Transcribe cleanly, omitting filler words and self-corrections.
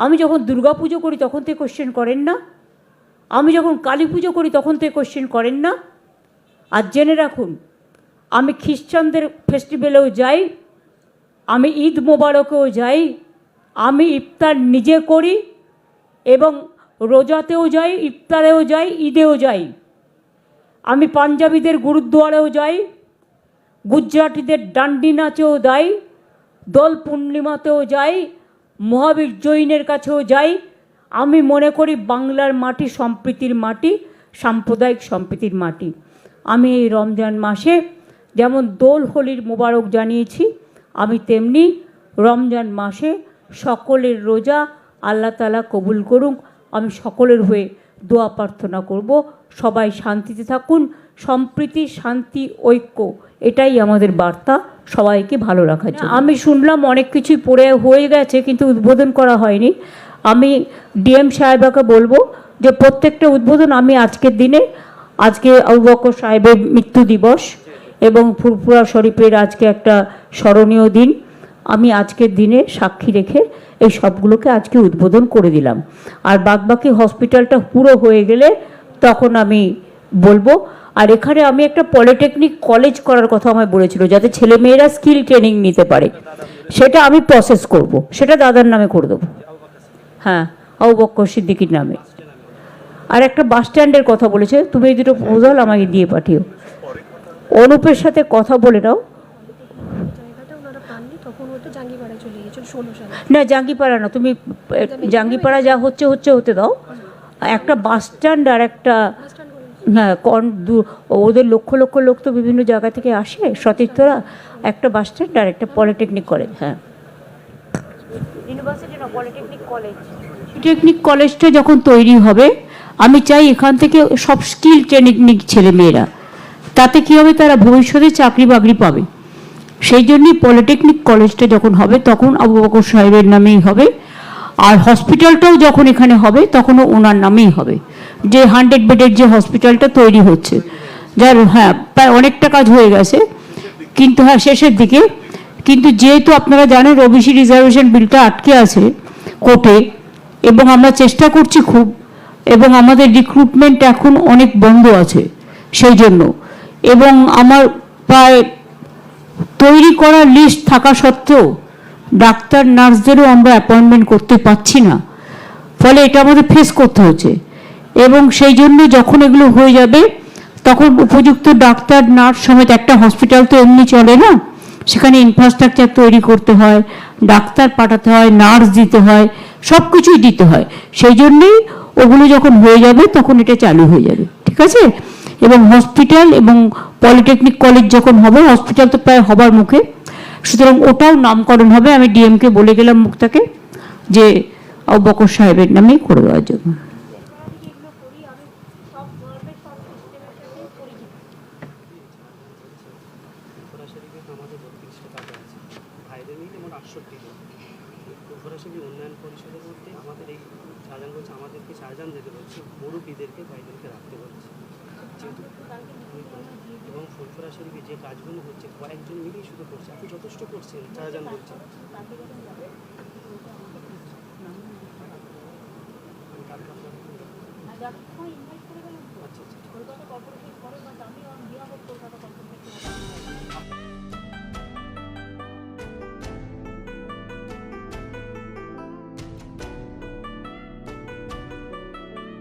আমি যখন দুর্গা পুজো করি তখন তো কোশ্চেন করেন না, আমি যখন কালী পুজো করি তখন তো কোশ্চেন করেন না। আর জেনে রাখুন, আমি খ্রিস্টানদের ফেস্টিভ্যালেও যাই, আমি ঈদ মোবারকেও যাই, আমি ইফতার নিজে করি এবং রোজাতেও যাই, ইফতারেও যাই, ঈদেও যাই। আমি পাঞ্জাবিদের গুরুদ্বারেও যাই, গুজরাটিদের ডান্ডি নাচেও যাই, দোল পূর্ণিমাতেও যাই, মহাবীর জৈনের কাছেও যাই। আমি মনে করি বাংলার মাটি সম্প্রীতির মাটি, সাম্প্রদায়িক সম্প্রীতির মাটি। আমি এই রমজান মাসে যেমন দোল হোলির মোবারক জানিয়েছি, আমি তেমনি রমজান মাসে সকলের রোজা আল্লাহ তাআলা কবুল করুন। আমি সকলের হয়ে দোয়া প্রার্থনা করব, সবাই শান্তিতে থাকুন। সম্প্রীতি, শান্তি, ঐক্য, এটাই আমাদের বার্তা, সবাইকে ভালো রাখার জন্য। আমি শুনলাম অনেক কিছুই পড়ে হয়ে গেছে কিন্তু উদ্বোধন করা হয়নি। আমি ডিএম সাহেবাকে বলবো যে প্রত্যেকটা উদ্বোধন আমি আজকের দিনে, আজকে আবু বকর সাহেবের মৃত্যু দিবস এবং ফুরফুরা শরীফের আজকে একটা স্মরণীয় দিন, আমি আজকের দিনে সাক্ষী রেখে এই সবগুলোকে আজকে উদ্বোধন করে দিলাম। আর বাদবাকি হসপিটালটা পুরো হয়ে গেলে তখন আমি বলবো। আর এখানে আমি একটা পলিটেকনিক কলেজ করার কথা আমায় বলেছিল, যাতে ছেলেমেয়েরা স্কিল ট্রেনিং নিতে পারে, সেটা আমি প্রসেস করব, সেটা দাদার নামে করে দেবো। হ্যাঁ, আবু বকর সিদ্দিকীর নামে। আর একটা বাস স্ট্যান্ডের কথা বলেছে, তুমি এই দুটো প্রপোজাল আমাকে দিয়ে পাঠিও। অনুপের সাথে কথা বলে নাও। না, জাঙ্গিপাড়া না, তুমি জাঙ্গিপাড়া যা হচ্ছে হতে দাও। একটা বাস স্ট্যান্ড আর একটা, হ্যাঁ, ওদের লক্ষ লক্ষ লোক তো বিভিন্ন জায়গা থেকে আসে, সতীর্থরা। একটা বাস স্ট্যান্ড আর একটা পলিটেকনিক কলেজ। হ্যাঁ, ইউনিভার্সিটি না, পলিটেকনিক কলেজ। পলিটেকনিক কলেজটা যখন তৈরি হবে, আমি চাই এখান থেকে সব স্কিল ট্রেনিং ছেলেমেয়েরা, তাতে কী হবে, তারা ভবিষ্যতে চাকরি বাকরি পাবে। সেই জন্যই পলিটেকনিক কলেজটা যখন হবে তখন আবু বকর সাহেবের নামেই হবে। আর হসপিটালটাও যখন এখানে হবে তখনও ওনার নামেই হবে। যে 100 বেডের যে হসপিটালটা তৈরি হচ্ছে, যার, হ্যাঁ, প্রায় অনেকটা কাজ হয়ে গেছে, কিন্তু হ্যাঁ শেষের দিকে। কিন্তু যেহেতু আপনারা জানেন ওবিসি রিজার্ভেশন বিলটা আটকে আছে কোর্টে, এবং আমরা চেষ্টা করছি খুব, এবং আমাদের রিক্রুটমেন্ট এখন অনেক বন্ধ আছে সেই জন্য। এবং আমার প্রায় তৈরি করা লিস্ট থাকা সত্ত্বেও ডাক্তার নার্সদেরও আমরা অ্যাপয়েন্টমেন্ট করতে পারছি না, ফলে এটা আমাদের ফেস করতে হচ্ছে। এবং সেই জন্য যখন এগুলো হয়ে যাবে তখন উপযুক্ত ডাক্তার নার্স সমেত, একটা হসপিটাল তো এমনি চলে না, সেখানে ইনফ্রাস্ট্রাকচার তৈরি করতে হয়, ডাক্তার পাঠাতে হয়, নার্স দিতে হয়, সব কিছুই দিতে হয়। সেই জন্যেই ওগুলো যখন হয়ে যাবে তখন এটা চালু হয়ে যাবে, ঠিক আছে। এবং হসপিটাল এবং পলিটেকনিক কলেজ যখন হবে, হসপিটাল তো প্রায় হবার মুখে, সুতরাং ওটাও নামকরণ হবে। আমি ডিএমকে বলে গেলাম মুক্তাকে যে আবু বকর সাহেবের নামেই করে দেওয়ার জন্য। উন্নয়ন পরিষদের মধ্যে আমাদের এই শাহজাহান বলছে আমাদেরকে শাহজাহান দিতে বলছে, মুরব্বীদেরকে ভাইদেরকে রাখতে বলছে, যেহেতু এবং ফুরফুরা শরীফে যে কাজগুলো হচ্ছে কয়েকজন মিলেই শুধু করছে, আপনি যথেষ্ট করছেন শাহজাহান বলছে। আচ্ছা আচ্ছা।